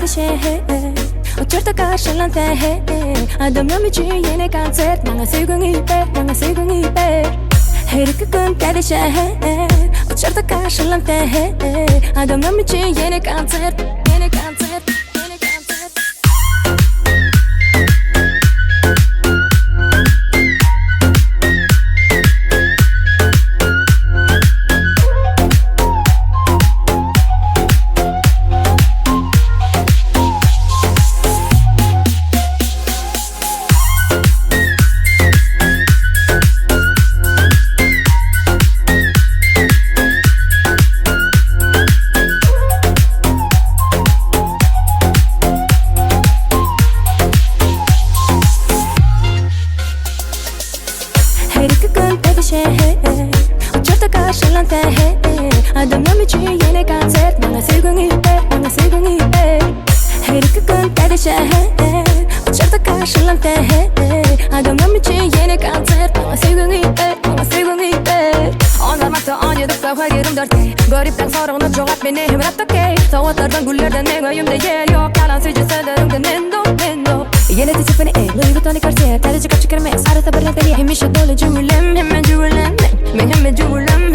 şehir 어쩔 karşılan tehe Adamlar için yeni konser Nanga sevgini be Her iki gün dedi şehir Uçarda karşılan tehe Adamlar için yeni konser 어쩔 karşılan tehe Adamlar için yeni konser Nanga sevgini be Her iki gün dedi şehir Uçarda karşılan tehe Adamlar için yeni konser Nanga sevgini be Anlamakta anladıksa hayırım dertte Garipten soruna cevap beni hemen attake Savatlardan güllerden ne gayımda yer yok Yalan sıcı sözlerimde nendo Yine teşifini Louis Vuitton'u karşıya Tercih kapçı kermes Arada bir renkleri Hemişe dolu cümlem Hemen cümlem Ben hemen cümlem